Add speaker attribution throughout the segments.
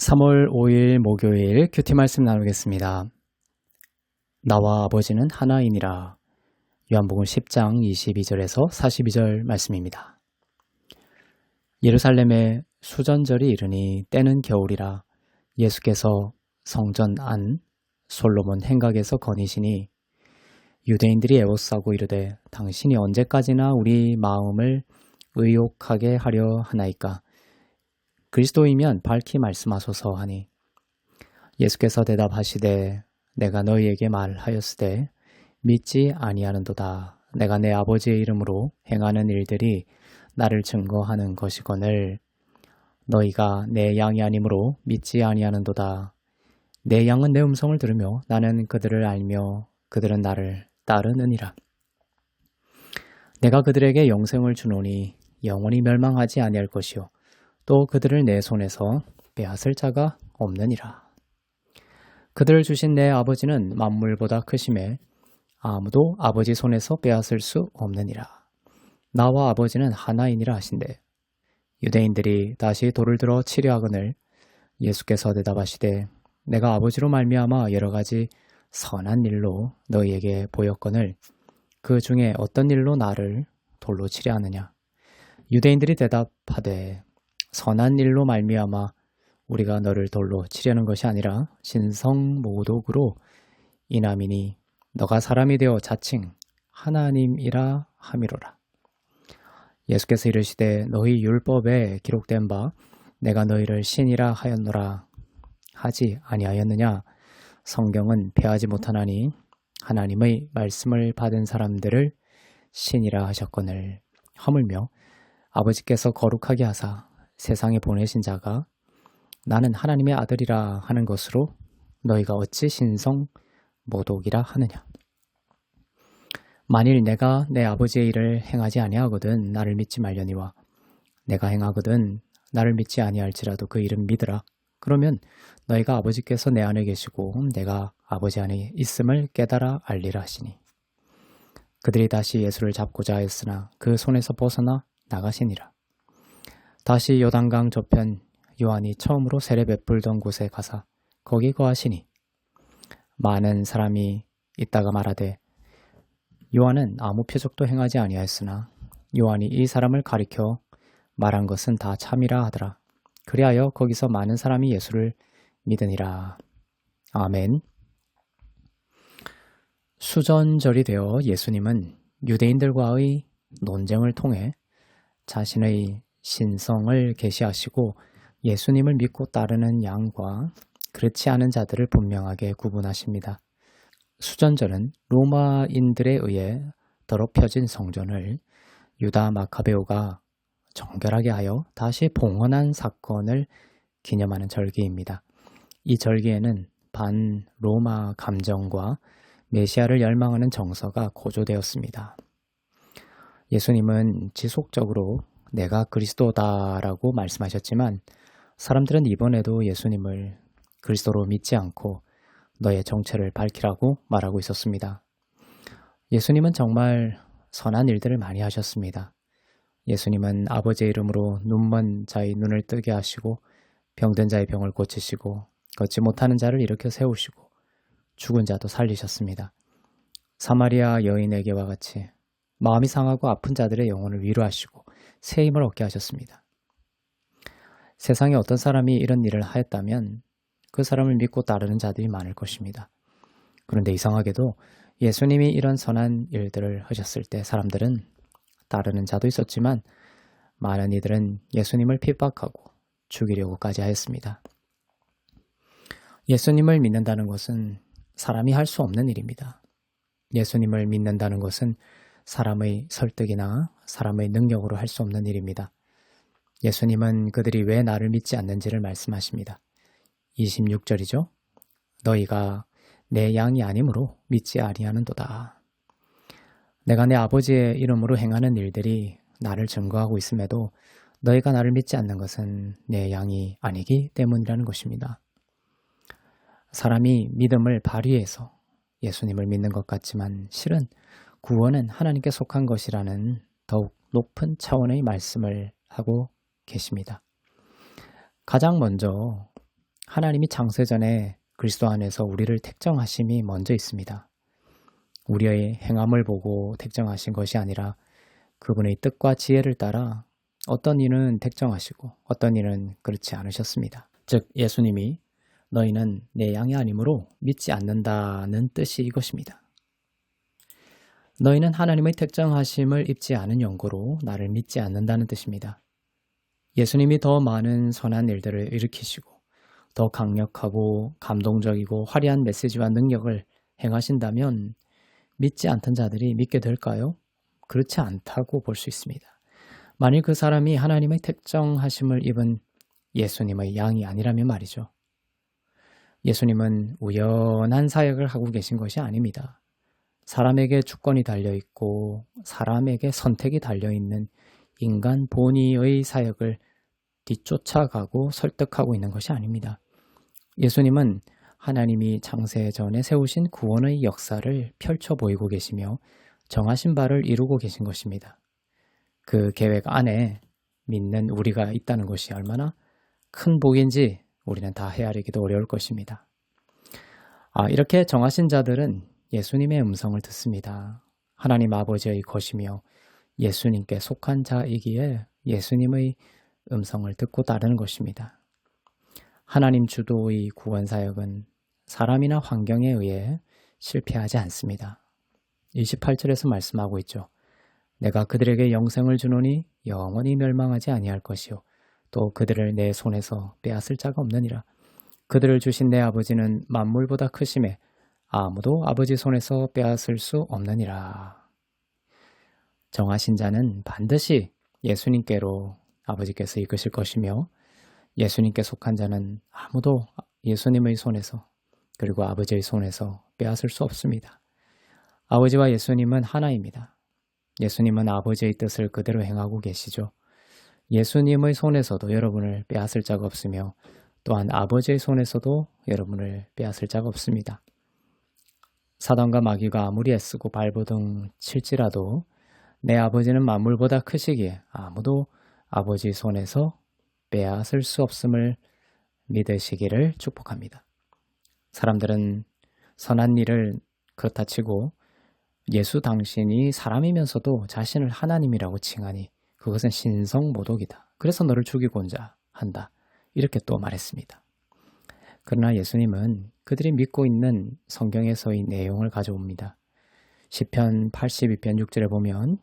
Speaker 1: 3월 5일 목요일 큐티 말씀 나누겠습니다. 나와 아버지는 하나이니라. 요한복음 10장 22절에서 42절 말씀입니다. 예루살렘에 수전절이 이르니 때는 겨울이라. 예수께서 성전 안 솔로몬 행각에서 거니시니 유대인들이 애워싸고 이르되 당신이 언제까지나 우리 마음을 의욕하게 하려 하나이까. 그리스도이면 밝히 말씀하소서 하니 예수께서 대답하시되 내가 너희에게 말하였으되 믿지 아니하는도다. 내가 내 아버지의 이름으로 행하는 일들이 나를 증거하는 것이거늘 너희가 내 양이 아니므로 믿지 아니하는도다. 내 양은 내 음성을 들으며 나는 그들을 알며 그들은 나를 따르느니라. 내가 그들에게 영생을 주노니 영원히 멸망하지 아니할 것이요 또 그들을 내 손에서 빼앗을 자가 없느니라. 그들을 주신 내 아버지는 만물보다 크심에 아무도 아버지 손에서 빼앗을 수 없느니라. 나와 아버지는 하나이니라 하신대. 유대인들이 다시 돌을 들어 치려 하거늘 예수께서 대답하시되 내가 아버지로 말미암아 여러 가지 선한 일로 너희에게 보였거늘 그 중에 어떤 일로 나를 돌로 치려 하느냐. 유대인들이 대답하되 선한 일로 말미암아 우리가 너를 돌로 치려는 것이 아니라 신성모독으로 인함이니 너가 사람이 되어 자칭 하나님이라 함이로라. 예수께서 이르시되 너희 율법에 기록된 바 내가 너희를 신이라 하였노라 하지 아니하였느냐. 성경은 패하지 못하나니 하나님의 말씀을 받은 사람들을 신이라 하셨거늘 하물며 아버지께서 거룩하게 하사 세상에 보내신 자가 나는 하나님의 아들이라 하는 것으로 너희가 어찌 신성 모독이라 하느냐. 만일 내가 내 아버지의 일을 행하지 아니하거든 나를 믿지 말려니와 내가 행하거든 나를 믿지 아니할지라도 그 일은 믿으라. 그러면 너희가 아버지께서 내 안에 계시고 내가 아버지 안에 있음을 깨달아 알리라 하시니 그들이 다시 예수를 잡고자 하였으나 그 손에서 벗어나 나가시니라. 다시 요단강 저편 요한이 처음으로 세례 베풀던 곳에 가사 거기 거하시니 많은 사람이 있다가 말하되 요한은 아무 표적도 행하지 아니하였으나 요한이 이 사람을 가리켜 말한 것은 다 참이라 하더라. 그리하여 거기서 많은 사람이 예수를 믿으니라. 아멘. 수전절이 되어 예수님은 유대인들과의 논쟁을 통해 자신의 신성을 계시하시고 예수님을 믿고 따르는 양과 그렇지 않은 자들을 분명하게 구분하십니다. 수전절은 로마인들에 의해 더럽혀진 성전을 유다 마카베오가 정결하게 하여 다시 봉헌한 사건을 기념하는 절기입니다. 이 절기에는 반 로마 감정과 메시아를 열망하는 정서가 고조되었습니다. 예수님은 지속적으로 내가 그리스도다라고 말씀하셨지만 사람들은 이번에도 예수님을 그리스도로 믿지 않고 너의 정체를 밝히라고 말하고 있었습니다. 예수님은 정말 선한 일들을 많이 하셨습니다. 예수님은 아버지의 이름으로 눈먼 자의 눈을 뜨게 하시고 병든 자의 병을 고치시고 걷지 못하는 자를 일으켜 세우시고 죽은 자도 살리셨습니다. 사마리아 여인에게와 같이 마음이 상하고 아픈 자들의 영혼을 위로하시고 새 힘을 얻게 하셨습니다. 세상에 어떤 사람이 이런 일을 하였다면 그 사람을 믿고 따르는 자들이 많을 것입니다. 그런데 이상하게도 예수님이 이런 선한 일들을 하셨을 때 사람들은 따르는 자도 있었지만 많은 이들은 예수님을 핍박하고 죽이려고까지 하였습니다. 예수님을 믿는다는 것은 사람이 할 수 없는 일입니다. 예수님을 믿는다는 것은 사람의 설득이나 사람의 능력으로 할 수 없는 일입니다. 예수님은 그들이 왜 나를 믿지 않는지를 말씀하십니다. 26절이죠. 너희가 내 양이 아니므로 믿지 아니하는도다. 내가 내 아버지의 이름으로 행하는 일들이 나를 증거하고 있음에도 너희가 나를 믿지 않는 것은 내 양이 아니기 때문이라는 것입니다. 사람이 믿음을 발휘해서 예수님을 믿는 것 같지만 실은 구원은 하나님께 속한 것이라는 더욱 높은 차원의 말씀을 하고 계십니다. 가장 먼저 하나님이 창세전에 그리스도 안에서 우리를 택정하심이 먼저 있습니다. 우리의 행함을 보고 택정하신 것이 아니라 그분의 뜻과 지혜를 따라 어떤 이는 택정하시고 어떤 이는 그렇지 않으셨습니다. 즉 예수님이 너희는 내 양이 아니므로 믿지 않는다는 뜻이 이것입니다. 너희는 하나님의 택정하심을 입지 않은 연고로 나를 믿지 않는다는 뜻입니다. 예수님이 더 많은 선한 일들을 일으키시고 더 강력하고 감동적이고 화려한 메시지와 능력을 행하신다면 믿지 않던 자들이 믿게 될까요? 그렇지 않다고 볼 수 있습니다. 만일 그 사람이 하나님의 택정하심을 입은 예수님의 양이 아니라면 말이죠. 예수님은 우연한 사역을 하고 계신 것이 아닙니다. 사람에게 주권이 달려있고 사람에게 선택이 달려있는 인간 본의의 사역을 뒤쫓아가고 설득하고 있는 것이 아닙니다. 예수님은 하나님이 창세 전에 세우신 구원의 역사를 펼쳐 보이고 계시며 정하신 바를 이루고 계신 것입니다. 그 계획 안에 믿는 우리가 있다는 것이 얼마나 큰 복인지 우리는 다 헤아리기도 어려울 것입니다. 이렇게 정하신 자들은 예수님의 음성을 듣습니다. 하나님 아버지의 것이며 예수님께 속한 자이기에 예수님의 음성을 듣고 따르는 것입니다. 하나님 주도의 구원 사역은 사람이나 환경에 의해 실패하지 않습니다. 28절에서 말씀하고 있죠. 내가 그들에게 영생을 주노니 영원히 멸망하지 아니할 것이요 또 그들을 내 손에서 빼앗을 자가 없느니라. 그들을 주신 내 아버지는 만물보다 크심에 아무도 아버지 손에서 빼앗을 수 없느니라. 정하신 자는 반드시 예수님께로 아버지께서 이끄실 것이며 예수님께 속한 자는 아무도 예수님의 손에서 그리고 아버지의 손에서 빼앗을 수 없습니다. 아버지와 예수님은 하나입니다. 예수님은 아버지의 뜻을 그대로 행하고 계시죠. 예수님의 손에서도 여러분을 빼앗을 자가 없으며 또한 아버지의 손에서도 여러분을 빼앗을 자가 없습니다. 사단과 마귀가 아무리 애쓰고 발버둥 칠지라도 내 아버지는 만물보다 크시기에 아무도 아버지 손에서 빼앗을 수 없음을 믿으시기를 축복합니다. 사람들은 선한 일을 그렇다 치고 예수 당신이 사람이면서도 자신을 하나님이라고 칭하니 그것은 신성모독이다. 그래서 너를 죽이고자 한다. 이렇게 또 말했습니다. 그러나 예수님은 그들이 믿고 있는 성경에서의 내용을 가져옵니다. 시편 82편 6절에 보면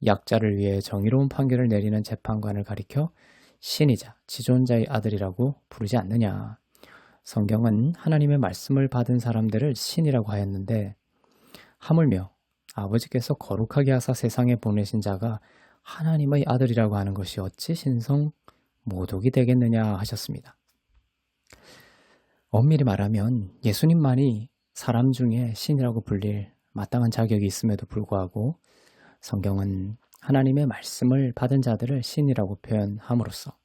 Speaker 1: 약자를 위해 정의로운 판결을 내리는 재판관을 가리켜 신이자 지존자의 아들이라고 부르지 않느냐. 성경은 하나님의 말씀을 받은 사람들을 신이라고 하였는데 하물며 아버지께서 거룩하게 하사 세상에 보내신 자가 하나님의 아들이라고 하는 것이 어찌 신성 모독이 되겠느냐 하셨습니다. 엄밀히 말하면 예수님만이 사람 중에 신이라고 불릴 마땅한 자격이 있음에도 불구하고 성경은 하나님의 말씀을 받은 자들을 신이라고 표현함으로써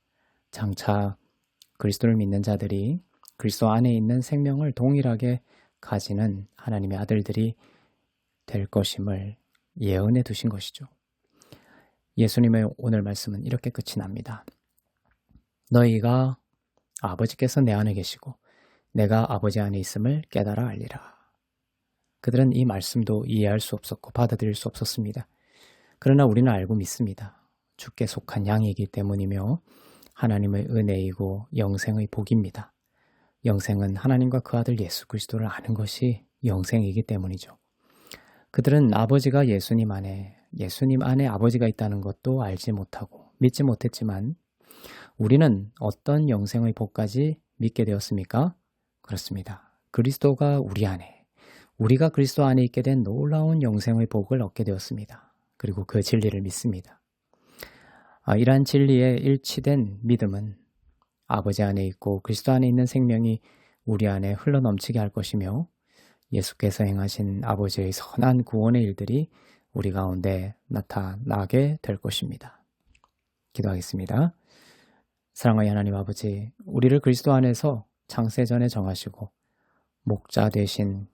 Speaker 1: 장차 그리스도를 믿는 자들이 그리스도 안에 있는 생명을 동일하게 가지는 하나님의 아들들이 될 것임을 예언해 두신 것이죠. 예수님의 오늘 말씀은 이렇게 끝이 납니다. 너희가 아버지께서 내 안에 계시고 내가 아버지 안에 있음을 깨달아 알리라. 그들은 이 말씀도 이해할 수 없었고 받아들일 수 없었습니다. 그러나 우리는 알고 믿습니다. 주께 속한 양이기 때문이며 하나님의 은혜이고 영생의 복입니다. 영생은 하나님과 그 아들 예수 그리스도를 아는 것이 영생이기 때문이죠. 그들은 아버지가 예수님 안에 아버지가 있다는 것도 알지 못하고 믿지 못했지만 우리는 어떤 영생의 복까지 믿게 되었습니까? 그렇습니다. 그리스도가 우리 안에, 우리가 그리스도 안에 있게 된 놀라운 영생의 복을 얻게 되었습니다. 그리고 그 진리를 믿습니다. 이러한 진리에 일치된 믿음은 아버지 안에 있고 그리스도 안에 있는 생명이 우리 안에 흘러넘치게 할 것이며 예수께서 행하신 아버지의 선한 구원의 일들이 우리 가운데 나타나게 될 것입니다. 기도하겠습니다. 사랑하는 하나님 아버지, 우리를 그리스도 안에서 창세전에 정하시고 목자 되신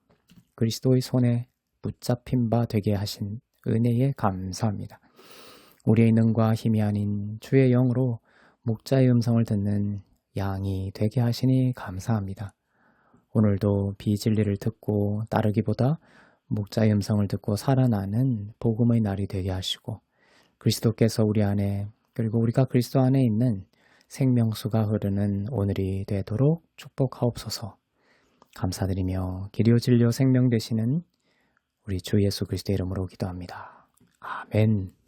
Speaker 1: 그리스도의 손에 붙잡힌 바 되게 하신 은혜에 감사합니다. 우리의 능과 힘이 아닌 주의 영으로 목자의 음성을 듣는 양이 되게 하시니 감사합니다. 오늘도 비진리를 듣고 따르기보다 목자의 음성을 듣고 살아나는 복음의 날이 되게 하시고 그리스도께서 우리 안에 그리고 우리가 그리스도 안에 있는 생명수가 흐르는 오늘이 되도록 축복하옵소서. 감사드리며 길이요 진리요 생명 되시는 우리 주 예수 그리스도의 이름으로 기도합니다. 아멘.